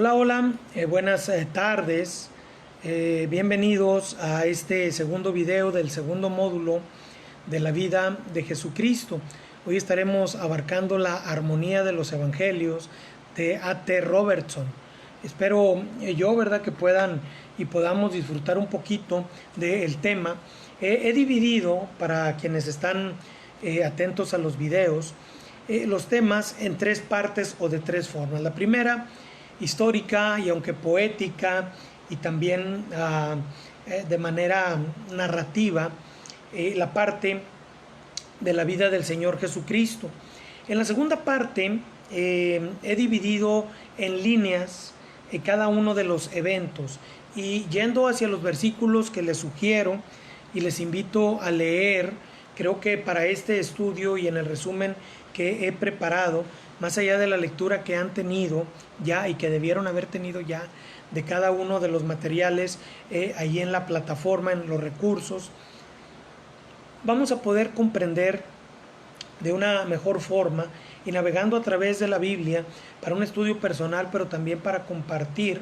Hola, hola, buenas tardes. Bienvenidos a este segundo video del segundo módulo de la vida de Jesucristo. Hoy estaremos abarcando la armonía de los evangelios de A.T. Robertson. Espero ¿verdad?, que puedan y podamos disfrutar un poquito del tema. He dividido, para quienes están atentos a los videos, los temas en tres partes o de tres formas. La primera, histórica y aunque poética, y también de manera narrativa, la parte de la vida del Señor Jesucristo. En la segunda parte he dividido en líneas cada uno de los eventos, y yendo hacia los versículos que les sugiero y les invito a leer. Creo que para este estudio y en el resumen que he preparado, más allá de la lectura que han tenido ya y que debieron haber tenido ya de cada uno de los materiales ahí en la plataforma, en los recursos, vamos a poder comprender de una mejor forma y navegando a través de la Biblia para un estudio personal, pero también para compartir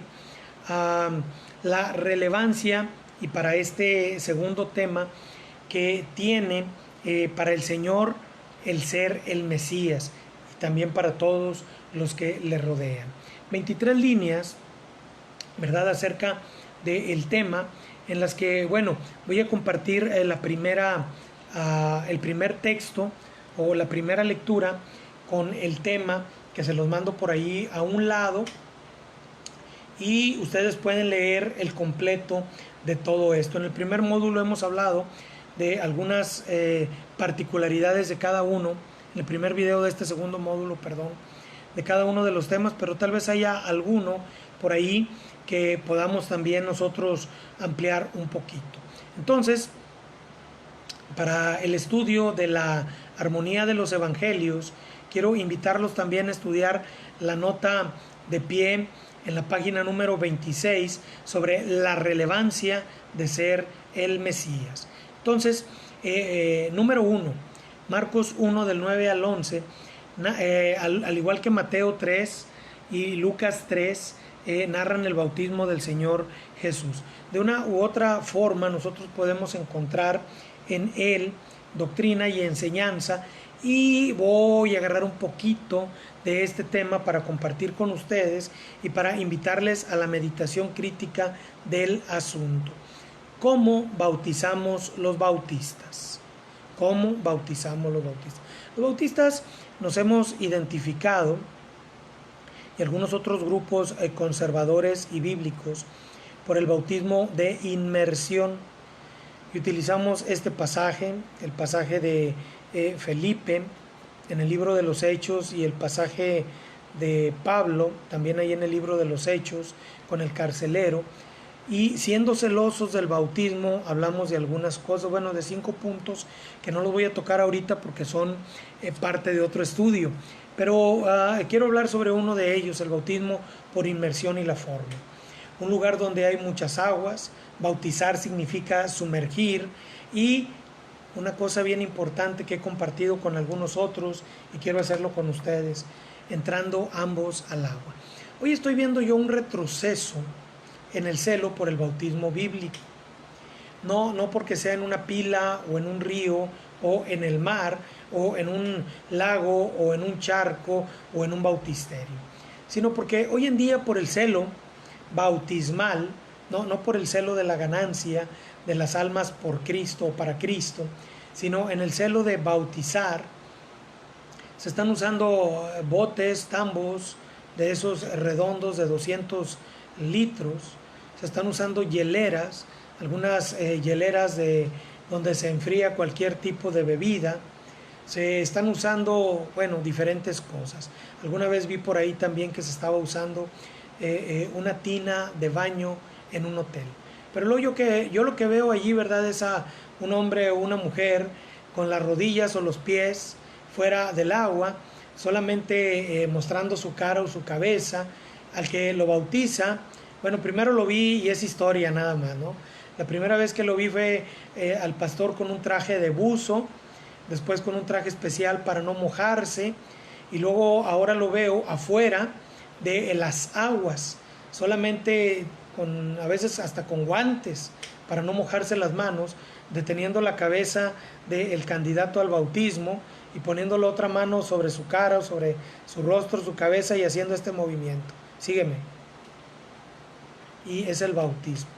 la relevancia y para este segundo tema que tiene para el Señor el ser el Mesías, y también para todos los que le rodean. 23 líneas, ¿verdad?, acerca del tema, en las que, bueno, voy a compartir el primer texto o la primera lectura con el tema, que se los mando por ahí a un lado, y ustedes pueden leer el completo de todo esto. En el primer módulo hemos hablado de algunas particularidades de cada uno, en el primer video de este segundo módulo, perdón, de cada uno de los temas, pero tal vez haya alguno por ahí que podamos también nosotros ampliar un poquito. Entonces, para el estudio de la armonía de los evangelios, quiero invitarlos también a estudiar la nota de pie en la página número 26 sobre la relevancia de ser el Mesías. Entonces, número 1, Marcos 1 del 9 al 11, al igual que Mateo 3 y Lucas 3, narran el bautismo del Señor Jesús. De una u otra forma nosotros podemos encontrar en él doctrina y enseñanza, y voy a agarrar un poquito de este tema para compartir con ustedes y para invitarles a la meditación crítica del asunto. ¿Cómo bautizamos los bautistas? ¿Cómo bautizamos los bautistas? Los bautistas nos hemos identificado, y algunos otros grupos conservadores y bíblicos, por el bautismo de inmersión. Y utilizamos este pasaje, el pasaje de Felipe en el libro de los Hechos, y el pasaje de Pablo también ahí en el libro de los Hechos con el carcelero. Y siendo celosos del bautismo, hablamos de algunas cosas, bueno, de 5 puntos que no los voy a tocar ahorita porque son parte de otro estudio, pero quiero hablar sobre uno de ellos, el bautismo por inmersión y la forma. Un lugar donde hay muchas aguas. Bautizar significa sumergir, y una cosa bien importante que he compartido con algunos otros y quiero hacerlo con ustedes, entrando ambos al agua. Hoy estoy viendo yo un retroceso en el celo por el bautismo bíblico. No porque sea en una pila o en un río o en el mar o en un lago o en un charco o en un bautisterio, sino porque hoy en día por el celo bautismal, no por el celo de la ganancia de las almas por Cristo o para Cristo, sino en el celo de bautizar, se están usando botes, tambos de esos redondos de 200 litros, se están usando hieleras, algunas hieleras donde se enfría cualquier tipo de bebida, se están usando, bueno, diferentes cosas. Alguna vez vi por ahí también que se estaba usando una tina de baño en un hotel. Pero yo lo que veo allí, ¿verdad?, es a un hombre o una mujer con las rodillas o los pies fuera del agua, solamente mostrando su cara o su cabeza. Al que lo bautiza, bueno, primero lo vi y es historia nada más, ¿no? La primera vez que lo vi fue al pastor con un traje de buzo, después con un traje especial para no mojarse, y luego ahora lo veo afuera de las aguas. solamente a veces hasta con guantes para no mojarse las manos, deteniendo la cabeza del candidato al bautismo y poniendo la otra mano sobre su cara, sobre su rostro, su cabeza y haciendo este movimiento. Sígueme. Y es el bautismo.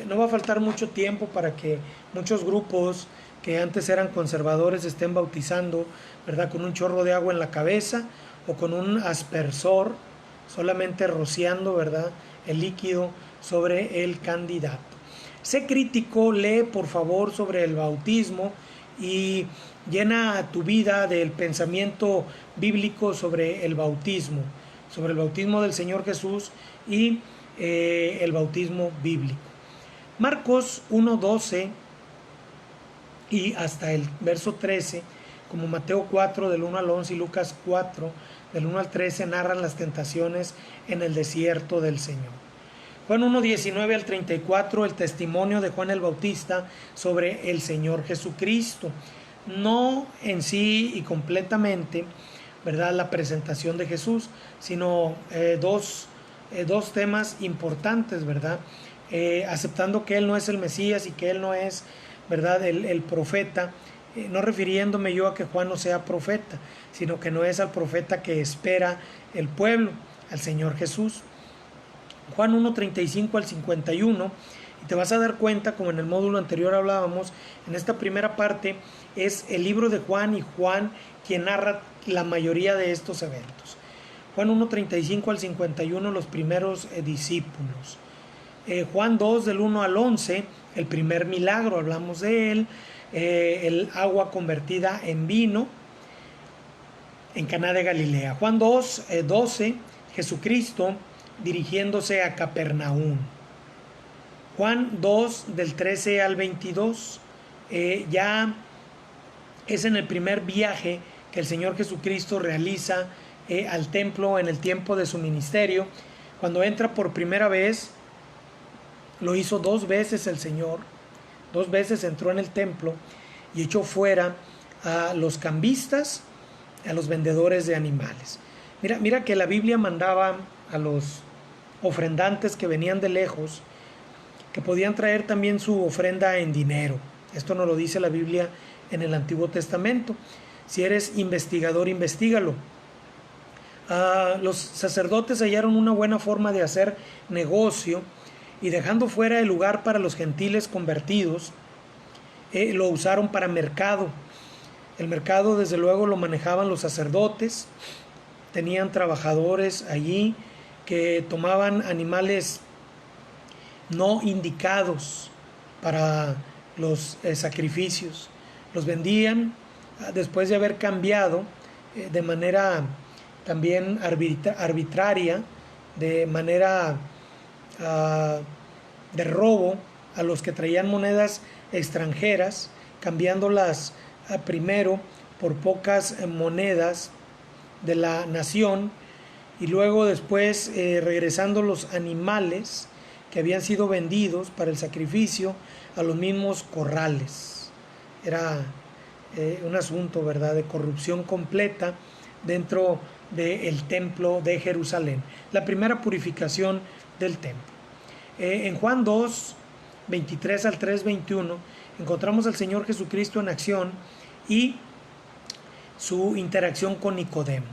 No va a faltar mucho tiempo para que muchos grupos que antes eran conservadores estén bautizando, ¿verdad?, con un chorro de agua en la cabeza o con un aspersor, solamente rociando, ¿verdad?, el líquido sobre el candidato. Sé crítico, lee por favor sobre el bautismo y llena tu vida del pensamiento bíblico sobre el bautismo del Señor Jesús y el bautismo bíblico. Marcos 1:12 y hasta el verso 13, como Mateo 4 del 1 al 11 y Lucas 4 del 1 al 13, narran las tentaciones en el desierto del Señor. Juan 1:19 al 34, el testimonio de Juan el Bautista sobre el Señor Jesucristo. No en sí y completamente, ¿verdad?, la presentación de Jesús, sino dos temas importantes, ¿verdad? Aceptando que Él no es el Mesías y que Él no es, ¿verdad?, el profeta, no refiriéndome yo a que Juan no sea profeta, sino que no es al profeta que espera el pueblo, al Señor Jesús. Juan 1:35 al 51, y te vas a dar cuenta, como en el módulo anterior hablábamos, en esta primera parte es el libro de Juan y Juan quien narra la mayoría de estos eventos. Juan 1:35 al 51, los primeros discípulos. Juan 2 del 1 al 11, el primer milagro, hablamos de él, el agua convertida en vino en Caná de Galilea. Juan 2:12, Jesucristo dirigiéndose a Capernaum. Juan 2 del 13 al 22, ya es en el primer viaje que el Señor Jesucristo realiza al templo en el tiempo de su ministerio. Cuando entra por primera vez, lo hizo 2 veces el Señor, 2 veces entró en el templo y echó fuera a los cambistas, a los vendedores de animales. Mira que la Biblia mandaba a los ofrendantes que venían de lejos, que podían traer también su ofrenda en dinero. Esto nos lo dice la Biblia en el Antiguo Testamento. Si eres investigador, investígalo. Los sacerdotes hallaron una buena forma de hacer negocio y dejando fuera el lugar para los gentiles convertidos, lo usaron para mercado. El mercado desde luego lo manejaban los sacerdotes, tenían trabajadores allí que tomaban animales no indicados para los sacrificios, los vendían después de haber cambiado de manera también arbitraria, de manera de robo a los que traían monedas extranjeras, cambiándolas primero por pocas monedas de la nación y luego después regresando los animales que habían sido vendidos para el sacrificio a los mismos corrales. Era un asunto, ¿verdad?, de corrupción completa dentro del templo de Jerusalén, la primera purificación del templo. En Juan 2, 23 al 3, 21, encontramos al Señor Jesucristo en acción y su interacción con Nicodemo.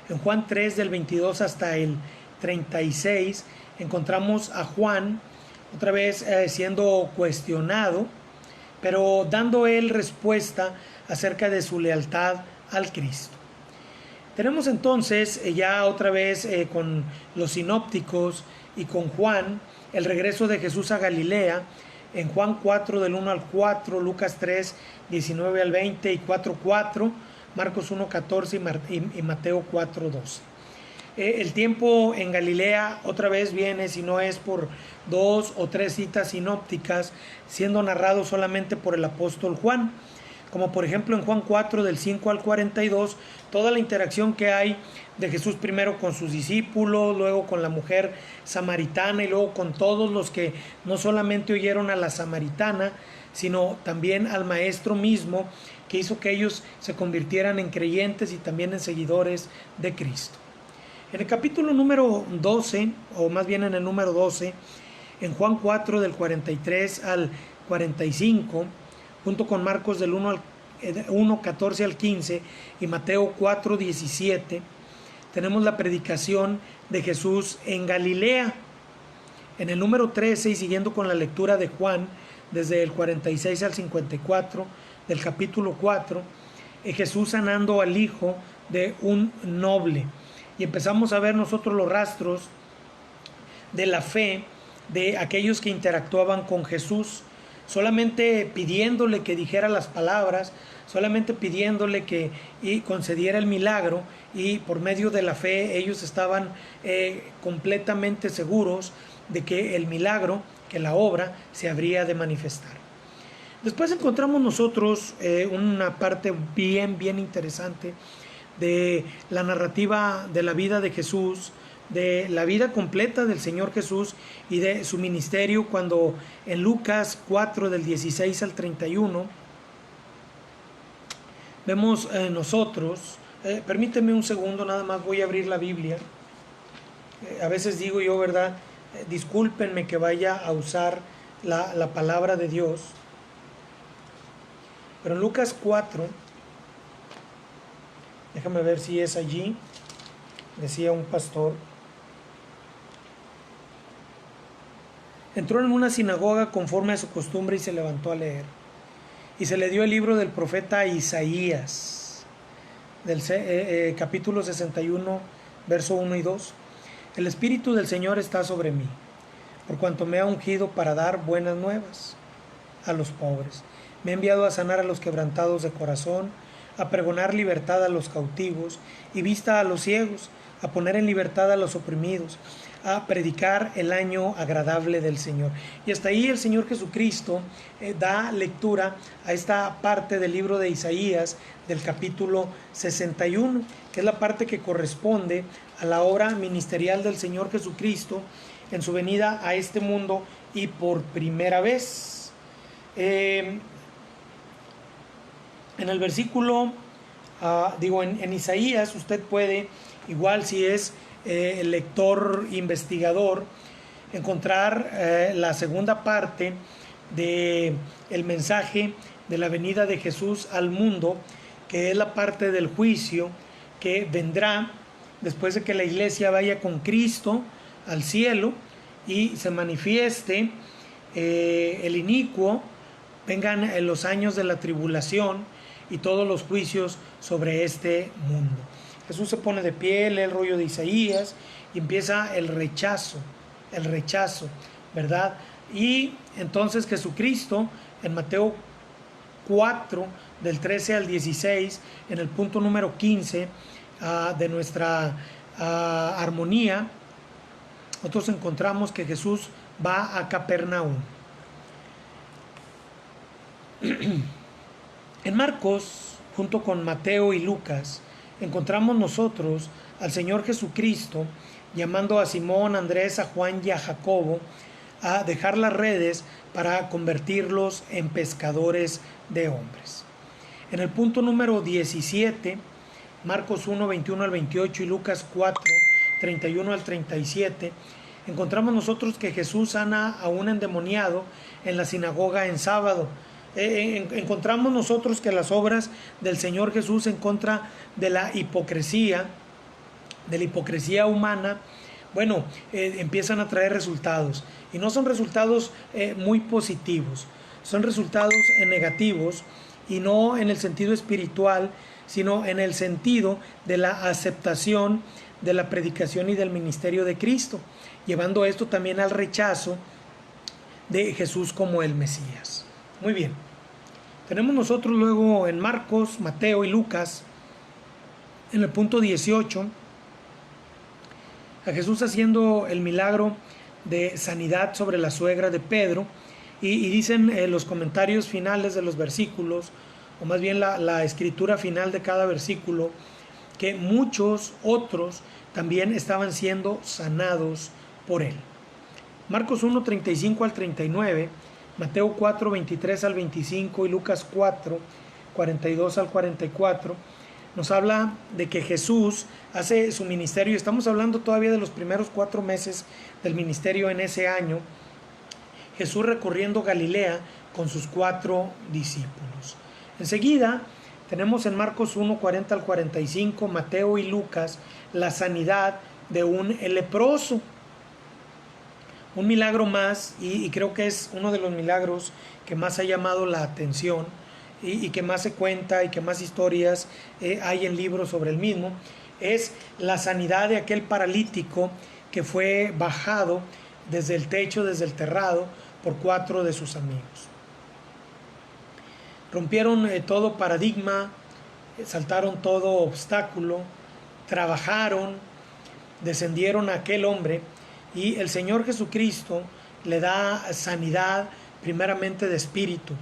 En Juan 3, del 22 hasta el 36, encontramos a Juan otra vez siendo cuestionado, pero dando él respuesta acerca de su lealtad al Cristo. Tenemos entonces ya otra vez con los sinópticos y con Juan el regreso de Jesús a Galilea en Juan 4 del 1 al 4, Lucas 3, 19 al 20 y 4:4, Marcos 1:14 y Mateo 4:12. El tiempo en Galilea otra vez viene, si no es por 2 o 3 citas sinópticas, siendo narrado solamente por el apóstol Juan, como por ejemplo en Juan 4 del 5 al 42, toda la interacción que hay de Jesús primero con sus discípulos, luego con la mujer samaritana y luego con todos los que no solamente oyeron a la samaritana, sino también al maestro mismo, que hizo que ellos se convirtieran en creyentes y también en seguidores de Cristo. En el capítulo número 12, o más bien en el número 12, en Juan 4 del 43 al 45, junto con Marcos del 1:14 al 15 y Mateo 4:17, tenemos la predicación de Jesús en Galilea. En el número 13, y siguiendo con la lectura de Juan, desde el 46 al 54 del capítulo 4, Jesús sanando al hijo de un noble. Y empezamos a ver nosotros los rastros de la fe de aquellos que interactuaban con Jesús, solamente pidiéndole que dijera las palabras, solamente pidiéndole que concediera el milagro, y por medio de la fe ellos estaban completamente seguros de que el milagro, que la obra, se habría de manifestar. Después encontramos nosotros una parte bien interesante de la narrativa de la vida de Jesús, de la vida completa del Señor Jesús y de su ministerio, cuando en Lucas 4 del 16 al 31 vemos nosotros, permíteme un segundo, nada más voy a abrir la Biblia. A veces digo yo, ¿verdad? Discúlpenme que vaya a usar la palabra de Dios, pero en Lucas 4, déjame ver si es allí, decía un pastor: entró en una sinagoga conforme a su costumbre y se levantó a leer. Y se le dio el libro del profeta Isaías, del capítulo 61, verso 1 y 2. El Espíritu del Señor está sobre mí, por cuanto me ha ungido para dar buenas nuevas a los pobres. Me ha enviado a sanar a los quebrantados de corazón, a pregonar libertad a los cautivos y vista a los ciegos, a poner en libertad a los oprimidos, a predicar el año agradable del Señor. Y hasta ahí el Señor Jesucristo da lectura a esta parte del libro de Isaías, del capítulo 61, que es la parte que corresponde a la obra ministerial del Señor Jesucristo en su venida a este mundo y por primera vez. En el versículo, en Isaías, usted puede, igual si es el lector investigador, encontrar la segunda parte del mensaje de la venida de Jesús al mundo, que es la parte del juicio que vendrá después de que la iglesia vaya con Cristo al cielo y se manifieste el inicuo, vengan los años de la tribulación y todos los juicios sobre este mundo. Jesús se pone de pie, lee el rollo de Isaías y empieza el rechazo, ¿verdad? Y entonces Jesucristo, en Mateo 4, del 13 al 16, en el punto número 15 de nuestra armonía, nosotros encontramos que Jesús va a Capernaum. En Marcos, junto con Mateo y Lucas, encontramos nosotros al Señor Jesucristo llamando a Simón, Andrés, a Juan y a Jacobo a dejar las redes para convertirlos en pescadores de hombres. En el punto número 17, Marcos 1, 21 al 28 y Lucas 4, 31 al 37, encontramos nosotros que Jesús sana a un endemoniado en la sinagoga en sábado. Encontramos nosotros que las obras del Señor Jesús en contra de la hipocresía humana, empiezan a traer resultados, y no son resultados muy positivos, son resultados negativos, y no en el sentido espiritual, sino en el sentido de la aceptación de la predicación y del ministerio de Cristo, llevando esto también al rechazo de Jesús como el Mesías. Muy bien, tenemos nosotros luego en Marcos, Mateo y Lucas, en el punto 18, a Jesús haciendo el milagro de sanidad sobre la suegra de Pedro, y dicen los comentarios finales de los versículos, o más bien la escritura final de cada versículo, que muchos otros también estaban siendo sanados por él. Marcos 1, 35 al 39, Mateo 4, 23 al 25 y Lucas 4, 42 al 44, nos habla de que Jesús hace su ministerio. Estamos hablando todavía de los primeros 4 meses del ministerio en ese año. Jesús recorriendo Galilea con sus 4 discípulos. Enseguida tenemos en Marcos 1, 40 al 45, Mateo y Lucas, la sanidad de un leproso. Un milagro más, y creo que es uno de los milagros que más ha llamado la atención y que más se cuenta y que más historias hay en libros sobre el mismo, es la sanidad de aquel paralítico que fue bajado desde el techo, desde el terrado, por 4 de sus amigos. Rompieron todo paradigma, saltaron todo obstáculo, trabajaron, descendieron a aquel hombre, y el Señor Jesucristo le da sanidad primeramente de espíritu,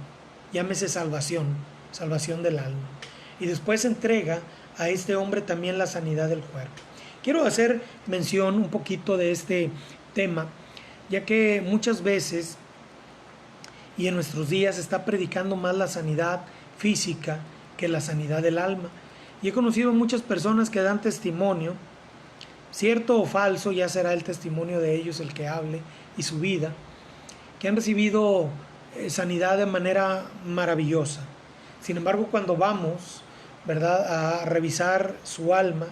llámese salvación, salvación del alma. Y después entrega a este hombre también la sanidad del cuerpo. Quiero hacer mención un poquito de este tema, ya que muchas veces y en nuestros días se está predicando más la sanidad física que la sanidad del alma. Y he conocido muchas personas que dan testimonio, cierto o falso, ya será el testimonio de ellos el que hable y su vida, que han recibido sanidad de manera maravillosa. Sin embargo, cuando vamos, ¿verdad?, a revisar su alma,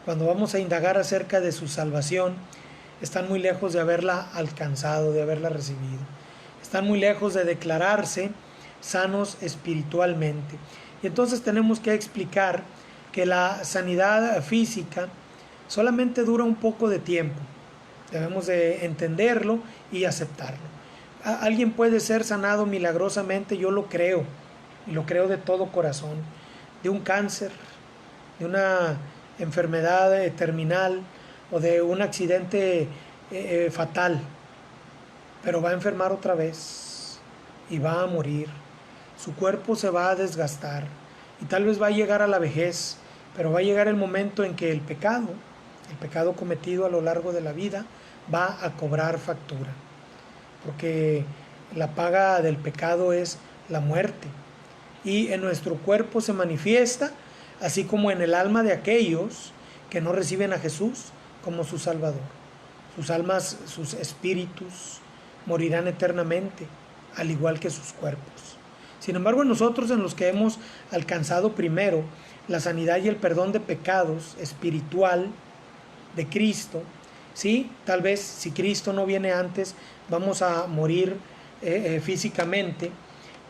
cuando vamos a indagar acerca de su salvación, están muy lejos de haberla alcanzado, de haberla recibido. Están muy lejos de declararse sanos espiritualmente. Y entonces tenemos que explicar que la sanidad física solamente dura un poco de tiempo. Debemos de entenderlo y aceptarlo. Alguien puede ser sanado milagrosamente, yo lo creo, y lo creo de todo corazón, de un cáncer, de una enfermedad terminal o de un accidente fatal, pero va a enfermar otra vez y va a morir. Su cuerpo se va a desgastar y tal vez va a llegar a la vejez, pero va a llegar el momento en que el pecado cometido a lo largo de la vida va a cobrar factura, porque la paga del pecado es la muerte, y en nuestro cuerpo se manifiesta, así como en el alma de aquellos que no reciben a Jesús como su Salvador. Sus almas, sus espíritus morirán eternamente, al igual que sus cuerpos. Sin embargo, nosotros, en los que hemos alcanzado primero la sanidad y el perdón de pecados espiritual de Cristo, ¿sí? Tal vez si Cristo no viene antes, vamos a morir físicamente,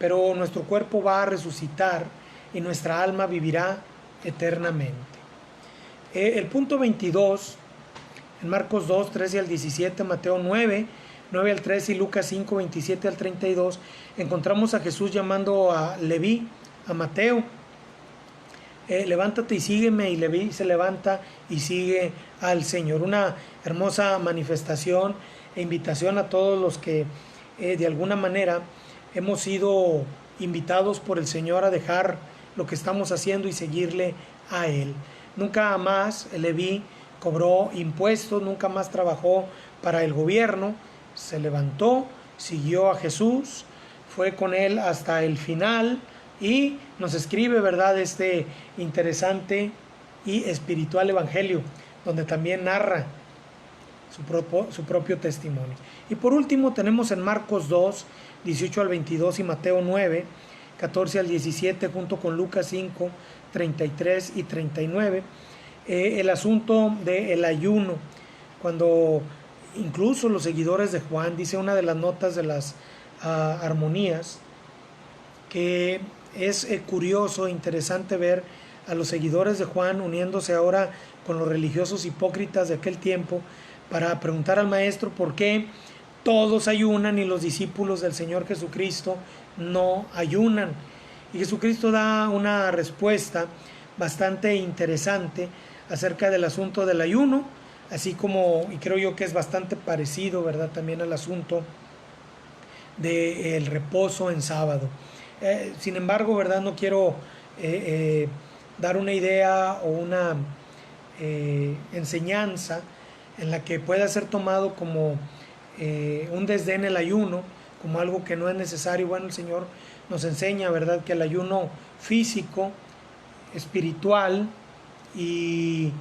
pero nuestro cuerpo va a resucitar y nuestra alma vivirá eternamente. El punto 22, en Marcos 2, 13 al 17, Mateo 9, 9 al 13 y Lucas 5, 27 al 32, encontramos a Jesús llamando a Leví, a Mateo. Levántate y sígueme, y Leví se levanta y sigue al Señor. Una hermosa manifestación e invitación a todos los que de alguna manera hemos sido invitados por el Señor a dejar lo que estamos haciendo y seguirle a Él. Nunca más Leví cobró impuestos, nunca más trabajó para el gobierno, se levantó, siguió a Jesús, fue con Él hasta el final y nos escribe, ¿verdad?, este interesante y espiritual evangelio, donde también narra su propio testimonio. Y por último tenemos en Marcos 2, 18 al 22 y Mateo 9, 14 al 17, junto con Lucas 5, 33 y 39, el asunto del ayuno, cuando incluso los seguidores de Juan, dice una de las notas de las armonías, que es curioso, interesante ver a los seguidores de Juan uniéndose ahora con los religiosos hipócritas de aquel tiempo para preguntar al maestro por qué todos ayunan y los discípulos del Señor Jesucristo no ayunan. Y Jesucristo da una respuesta bastante interesante acerca del asunto del ayuno, así como, y creo yo que es bastante parecido, ¿verdad?, también al asunto del reposo en sábado. Sin embargo, ¿verdad?, no quiero dar una idea o una enseñanza en la que pueda ser tomado como un desdén el ayuno, como algo que no es necesario. Bueno, el Señor nos enseña, ¿verdad?, que el ayuno físico espiritual y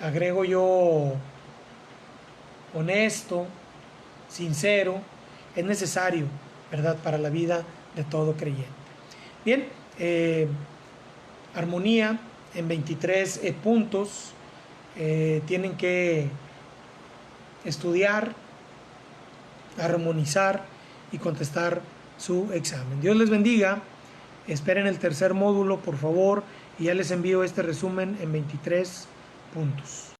agrego yo honesto, sincero, es necesario, ¿verdad?, para la vida de todo creyente. Bien, armonía en 23 puntos. Tienen que estudiar, armonizar y contestar su examen. Dios les bendiga. Esperen el tercer módulo, por favor, y ya les envío este resumen en 23 puntos.